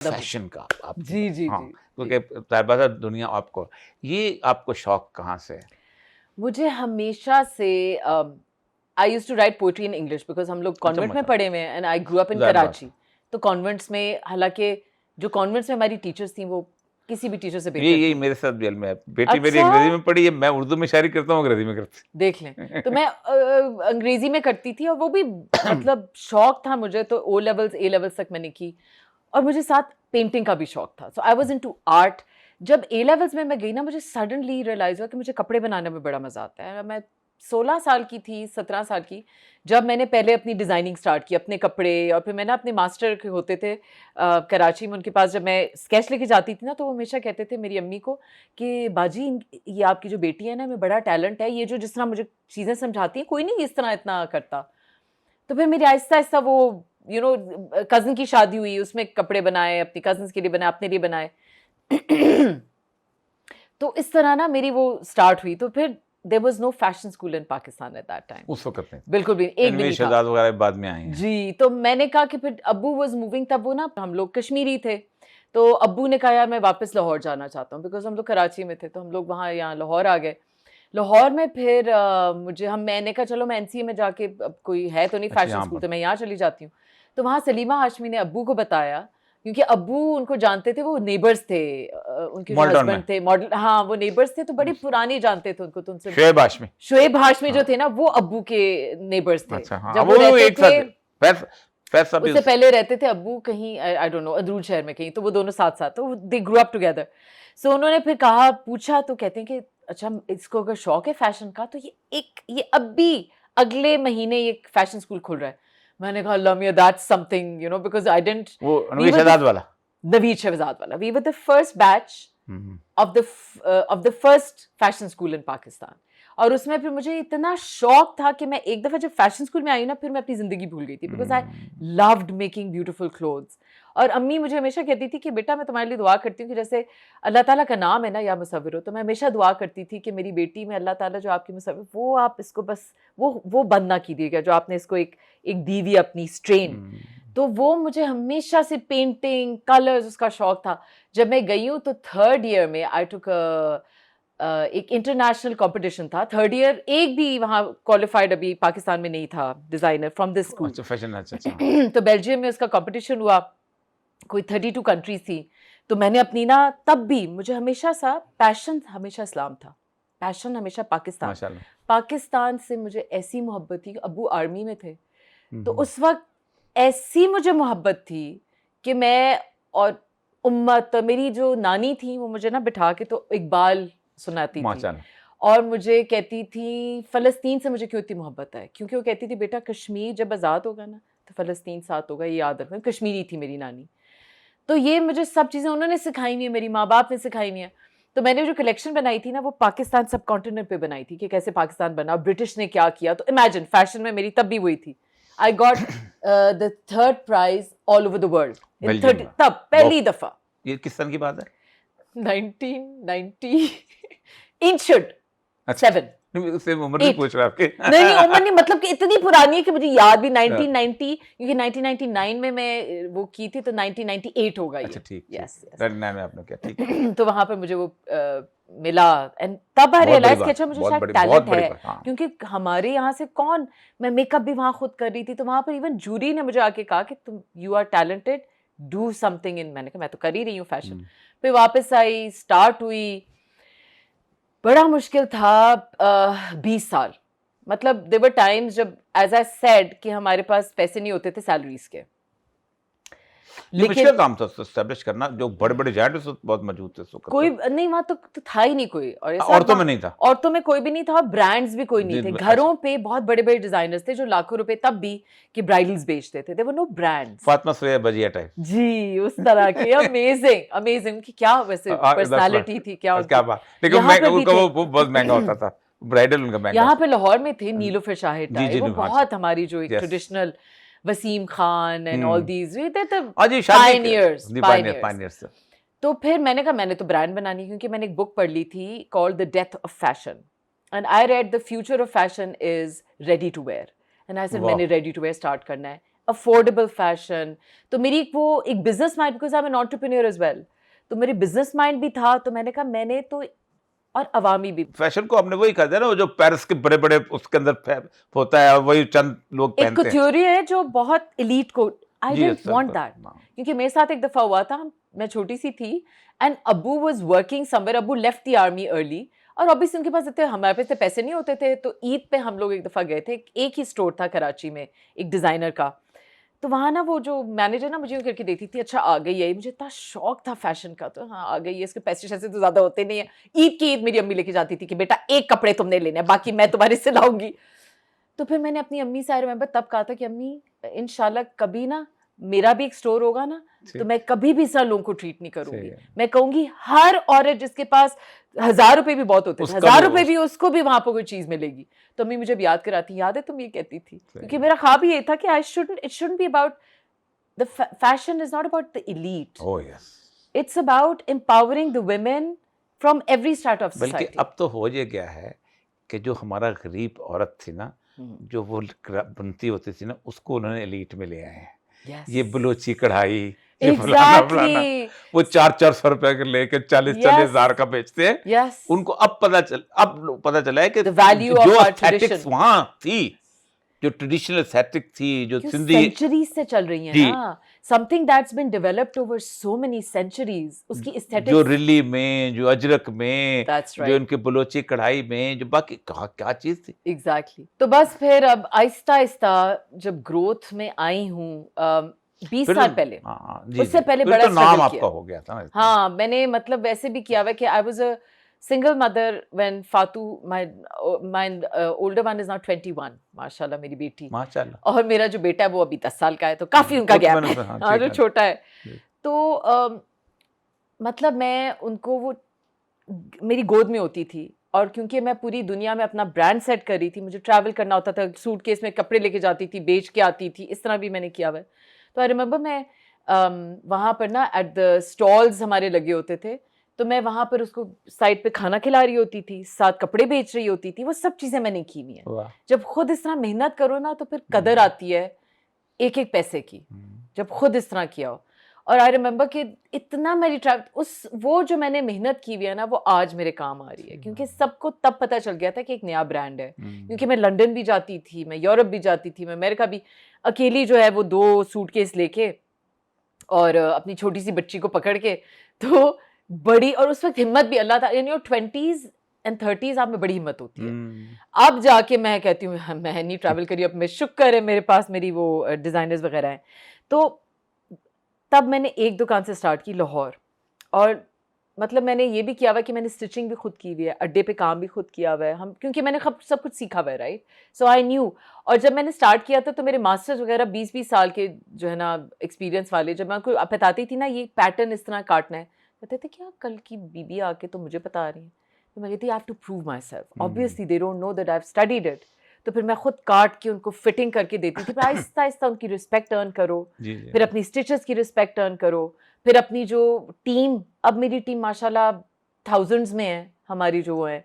Fashion का आप जी जी हाँ, जी क्योंकि तारबाज़ा दुनिया आपको ये आपको शौक कहाँ से है? मुझे हमेशा से I used to write poetry in English because हम लोग अच्छा कॉन्वेंट में मतलब पढ़े हुए हैं and I grew up in ज़ाहिर बात कराची। है। तो कॉन्वेंट्स में हालांकि जो कॉन्वेंट्स में हमारी टीचर्स थी वो किसी भी टीचर से ये बेहतर यही थी। मेरे साथ भी हल में है। बेटी मेरी अच्छा, अंग्रेज़ी में पढ़ी है, मैं उर्दू में शायरी करता हूँ, अंग्रेज़ी में देख लें। करती तो मैं अंग्रेजी में करती थी और वो भी मतलब शौक था मुझे। तो ओ लेवल्स ए लेवल्स तक मैंने की और मुझे साथ पेंटिंग का भी शौक था। सो आई वाज इनटू आर्ट। जब ए लेवल्स में मैं गई ना, मुझे सडनली रियलाइज हुआ कि मुझे कपड़े बनाने में बड़ा मजा आता है। मैं 16 साल की थी, 17 साल की, जब मैंने पहले अपनी डिज़ाइनिंग स्टार्ट की अपने कपड़े। और फिर मैंने अपने मास्टर के होते थे कराची में, उनके पास जब मैं स्केच लेके जाती थी ना, तो वो हमेशा कहते थे मेरी अम्मी को कि बाजी ये आपकी जो बेटी है ना, में बड़ा टैलेंट है, ये जो जिस तरह मुझे चीज़ें समझाती है कोई नहीं इस तरह इतना करता। तो फिर मेरी आहिस्ता आहिस्ता वो कज़न की शादी हुई, उसमें कपड़े बनाए, अपनी कज़न्स के लिए बनाए, अपने लिए बनाए। तो इस तरह ना मेरी वो स्टार्ट हुई। तो फिर there was no fashion school in Pakistan at that time. उस वक़्त में। बिल्कुल भी एक भी तनवीर नहीं था। शहज़ाद वग़ैरह बाद में आए हैं। जी, तो मैंने कहा कि फिर अब्बू वाज़ मूविंग, तब वो ना हम लोग कश्मीरी थे। तो अब्बू ने कहा यार मैं वापस लाहौर जाना चाहता हूँ, बिकॉज़ हम लोग कराची में थे, तो हम लोग वहाँ यहाँ लाहौर आ गए। लाहौर में फिर मैंने कहा चलो मैं एनसीए में जाके, अब कोई है तो नहीं अच्छा फैशन यहाँ स्कूल, पर। तो मैं यहाँ चली जाती हूँ। तो वहाँ सलीमा हाशमी ने अब्बू को बताया, क्योंकि अब्बू उनको जानते थे, वो नेबर्स थे। उनके जो मॉल टाउन में। हस्बैंड थे मॉडल, हाँ वो नेबर्स थे, तो बड़ी पुरानी जानते थे उनको। तो उनसे शोएब हाशमी। शोएब हाशमी जो हाँ। थे ना, वो अब्बू के नेबर्स थे। अच्छा हाँ, जब वो वो रहते एक थे, साथ फैज़ फैज़ साहब भी उससे उस पहले रहते थे अब्बू कहीं, आई डोंट नो, अंदरून शहर में कहीं। तो वो दोनों साथ साथ, तो दे ग्रू अप टुगेदर। सो उन्होंने फिर कहा, पूछा, तो कहते हैं कि अच्छा इसको अगर शौक है फैशन का, तो ये अब भी अगले महीने ये फैशन स्कूल खुल रहा है। मैंने कहा अल्लाह मियां, that's something, because I didn't, वो we Tanveer were the Shahzad वाला। नवीद शहजाद वाला, we were the first batch हुँ। Of the first fashion school in Pakistan. और उसमें फिर मुझे इतना शौक था कि मैं एक दफ़ा जब फैशन स्कूल में आई ना, फिर मैं अपनी ज़िंदगी भूल गई थी, because I hmm. Loved making beautiful clothes. और अम्मी मुझे हमेशा कहती थी कि बेटा मैं तुम्हारे लिए दुआ करती हूँ कि जैसे अल्लाह ताला का नाम है ना या मुसव्विर हो, तो मैं हमेशा दुआ करती थी कि मेरी बेटी में अल्लाह ताला जो आपकी मुसव्विर, वो आप इसको बस वो बंद ना कीजिएगा, जो आपने इसको एक दी हुई अपनी स्ट्रेन। हुँ। तो वो मुझे हमेशा से पेंटिंग, कलर्स, उसका शौक था। जब मैं गई हूँ तो थर्ड ईयर में आई टुक एक इंटरनेशनल कंपटीशन था। थर्ड ईयर एक भी वहाँ क्वालिफाइड अभी पाकिस्तान में नहीं था डिजाइनर फ्रॉम दिस स्कूल। अच्छा फैशन अच्छा, अच्छा। तो बेल्जियम में उसका कंपटीशन हुआ, कोई 32 कंट्रीज थी। तो मैंने अपनी ना, तब भी मुझे हमेशा सा पैशन हमेशा इस्लाम था, पैशन हमेशा पाकिस्तान। माशाल्लाह। पाकिस्तान से मुझे ऐसी मोहब्बत थी, अब्बू आर्मी में थे। हुँ, तो हुँ। उस वक्त ऐसी मुझे मोहब्बत थी कि मैं, और उम्मत, मेरी जो नानी थी वो मुझे ना बिठा के तो इकबाल सुनाती थी। माशाल्लाह। और मुझे कहती थी फ़लस्तीन से मुझे क्यों इतनी मोहब्बत है, क्योंकि वो कहती थी बेटा कश्मीर जब आज़ाद होगा ना, तो फ़लस्तीन साथ होगा, ये याद रखना। कश्मीरी थी मेरी नानी। तो ये मुझे सब चीज़ें उन्होंने सिखाई हुई है, मेरी माँ बाप ने सिखाई हुई है। तो मैंने जो कलेक्शन बनाई थी ना, वो पाकिस्तान सब कॉन्टिनेंट पे बनाई थी कि कैसे पाकिस्तान बना, ब्रिटिश ने क्या किया। तो इमेजिन, फैशन में मेरी तब भी वही थी। I got the third prize all over the world in Belgium 30, में। तब वो पहली दफा ये किस सन की बात है? 1990 इन शुड अच्छा। 7 नहीं, उससे उम्र नहीं 8। पूछ रहा आपके। नहीं नहीं, उम्र नहीं, मतलब कि इतनी पुरानी है कि मुझे याद भी। हाँ, 1990, क्योंकि 1999 में मैं वो की थी, तो 1998 होगा अच्छा ये। ठीक, ठीक। Yes yes. 99 में आपने किया, ठीक है। तो वहां पे मुझे वो मिला। एंड तब आई बहुत बड़ी रियलाइज कि बात, अच्छा मुझे शायद बहुत टैलेंट बड़ी है। बात। हाँ। क्योंकि हमारे यहाँ से कौन, मैं मेकअप भी वहां खुद कर रही थी, तो वहां पर इवन जूरी ने मुझे आके कहा कि तुम, you are talented, do something in. मैंने कहा मैं तो कर ही रही हूँ फैशन। हुँ। फिर वापस आई, स्टार्ट हुई। बड़ा मुश्किल था 20 साल। मतलब देयर वर टाइम्स जब, एज आई सेड, कि हमारे पास पैसे नहीं होते थे सैलरीज के, ये मुश्किल लेकिन काम था एस्टेब्लिश करना, जो बड़े-बड़े जायंट उस वक़्त बहुत मौजूद थे उस वक़्त कोई तो। नहीं वहाँ, तो था ही नहीं कोई। और ऐसा औरतों में नहीं था। औरतों में कोई भी नहीं था, और ब्रांड्स भी कोई नहीं जी, थे। अच्छा। घरों पे बहुत बड़े बड़े डिजाइनर्स थे जो लाखों रुपए तब भी की ब्राइडल्स बेचते थे। There were no brands. Fatima Suraiya Bajia type. जी, उस तरह के अमेजिंग अमेजिंग, उनकी क्या वैसे 10 लाख। पर्सनालिटी थी, क्या बस क्या उनकी। बात! लेकिन यहाँ मैं पे भी उनका थे। वो बहुत महँगा होता था। ब्राइडल उनका महँगा यहाँ था। पे लाहौर में थे हुँ। नीलोफर शाहिद जी, टाई, जी, वो हाँ जी। बहुत हमारी जो एक yes. Traditional, Wasim Khan and all हुँ। दीज, थे हाँ जी, शादी क पायनियर्स जी, पायनियर्स। पायनियर्स। तो फिर मैंने कहा मैंने तो ब्रांड बनानी है, क्योंकि मैंने एक बुक पढ़ ली थी called the death of fashion. And I read the future of fashion is ready to wear. And I said वाह! मैंने रेडी टू वेयर स्टार्ट करना है। Affordable fashion. तो मेरी वो एक business mind, because I am an entrepreneur as well, तो मेरी बिजनेस माइंड भी था। तो मैंने कहा मैंने तो, और अवामी भी। फैशन को हमने वही कर दिया ना, वो जो पेरिस के बड़े बड़े उसके अंदर होता है और वही चंद लोग एक पहनते हैं। कुथ्योरी है जो बहुत एलीट को, आई जी, डिडंट सब वांट सब, दैट, हाँ। क्योंकि मेरे साथ एक दफा हुआ था, मैं छोटी सी थी एंड अब्बू वाज वर्किंग समवेयर, अब्बू लेफ्ट द आर्मी अर्ली, और ऑब्वियसली उनके पास इतने, हमारे पास इतने पैसे नहीं होते थे। तो ईद पे हम लोग एक दफा गए थे, एक ही स्टोर था कराची में एक डिजाइनर का। तो वहाँ ना वो जो मैनेजर ना मुझे यूँ करके देती थी, अच्छा आ गई है, मुझे इतना शौक था फैशन का, तो हाँ आ गई है, इसके पैसे शैसे तो ज़्यादा होते नहीं है। ईद की ईद मेरी अम्मी लेके जाती थी कि बेटा एक कपड़े तुमने लेने हैं, बाकी मैं तुम्हारे से लाऊंगी। तो फिर मैंने अपनी अम्मी से, आई रिमेंबर, तब कहा था कि अम्मी इंशाल्लाह कभी ना मेरा भी एक स्टोर होगा ना, तो मैं कभी भी इस तरह लोगों को ट्रीट नहीं करूंगी। मैं कहूंगी हर औरत जिसके पास 1000 रुपए भी बहुत होते थे, 1000 रुपए भी उसको भी वहां पर कोई चीज मिलेगी। तो अम्मी मुझे याद कराती, याद है तुम ये कहती थी, क्योंकि मेरा ख्वाब ये था कि it shouldn't be about the fashion is not about the elite. Oh yes. It's about empowering the women from every strata of बल्कि society. अब तो हो ये गया है कि जो हमारा गरीब औरत थी ना, जो वो बनती होती थी ना, उसको उन्होंने एलीट में ले आए हैं। Yes. ये बलोची कढ़ाई, ये Exactly. वो 400 रुपए के लेके 40 हजार का बेचते हैं। Yes. उनको अब पता चला है कि The value जो of our एस्थेटिक्स tradition. वहाँ थी, जो ट्रेडिशनल एस्थेटिक थी, जो सिंधी सेंचुरीज से चल रही है ना, something that's been developed over so many centuries, उसकी एस्थेटिक्स, जो रिली में, जो अजरक में, That's right. जो इनके बलोची कढ़ाई में, जो बाकी क्या चीज थी। एग्जैक्टली। तो बस फिर अब आहिस्ता आहिस्ता जब ग्रोथ में आई हूँ 20 साल पहले, उससे पहले बड़ा तो नाम स्ट्रगल आपका किया। हो गया था ना। हाँ, मैंने मतलब वैसे भी किया हुआ कि I was a single mother when फातू, my older one is now 21, माशाल्लाह मेरी बेटी, माशाल्लाह, और मेरा जो बेटा है वो अभी 10 साल का है, तो काफी उनका गैप है, हाँ, जो छोटा है। तो मतलब मैं उनको, वो मेरी गोद में होती थी, और क्योंकि मैं पूरी दुनिया में अपना ब्रांड सेट कर रही थी, मुझे ट्रैवल करना होता था, सूटकेस में कपड़े लेके जाती थी, बेच के आती थी, इस तरह भी मैंने किया हुआ है। तो आई रिमेंबर मैं वहाँ पर ना एट द स्टॉल्स हमारे लगे होते थे, तो मैं वहाँ पर उसको साइड पे खाना खिला रही होती थी, साथ कपड़े बेच रही होती थी, वो सब चीज़ें मैंने की हुई हैं। जब खुद इस तरह मेहनत करो ना, तो फिर कदर आती है एक एक पैसे की, जब खुद इस तरह किया हो। और आई रिमेंबर कि इतना मेरी वो जो मैंने मेहनत की हुई है ना, वो आज मेरे काम आ रही है, क्योंकि सबको तब पता चल गया था कि एक नया ब्रांड है। क्योंकि मैं लंदन भी जाती थी, मैं यूरोप भी जाती थी, मैं अमेरिका भी, अकेली जो है वो 2 सूटकेस लेके और अपनी छोटी सी बच्ची को पकड़ के, तो बड़ी, और उस वक्त हिम्मत भी, अल्लाह ताला, in your 20s and 30s आप में बड़ी हिम्मत होती है। अब जाके मैं कहती हूँ मैं नहीं ट्रैवल करी, अब मैं शुक्र है मेरे पास मेरी वो डिज़ाइनर्स वगैरह हैं। तो तब मैंने एक दुकान से स्टार्ट की लाहौर, और मतलब मैंने ये भी किया हुआ कि मैंने स्टिचिंग भी खुद की हुई है, अड्डे पे काम भी खुद किया हुआ है, हम, क्योंकि मैंने सब कुछ सीखा हुआ है, राइट, सो आई न्यू। और जब मैंने स्टार्ट किया था, तो मेरे मास्टर्स वगैरह 20-20 साल के जो है ना एक्सपीरियंस वाले, जब मैं उनको बताती थी ना ये पैटर्न इस तरह काटना है, कहते थे क्या कल की बीबी आके तो मुझे बता रही है। तो मैं कहती I have to prove myself, obviously they don't know that I have studied it. तो फिर मैं खुद काट के उनको फिटिंग करके देती थी, फिर आहिस्ता आहिस्ता उनकी रिस्पेक्ट अर्न करो, फिर अपनी स्टिचेस की रिस्पेक्ट अर्न करो, फिर अपनी जो टीम, अब मेरी टीम माशाल्लाह थाउजेंड्स में है हमारी जो है,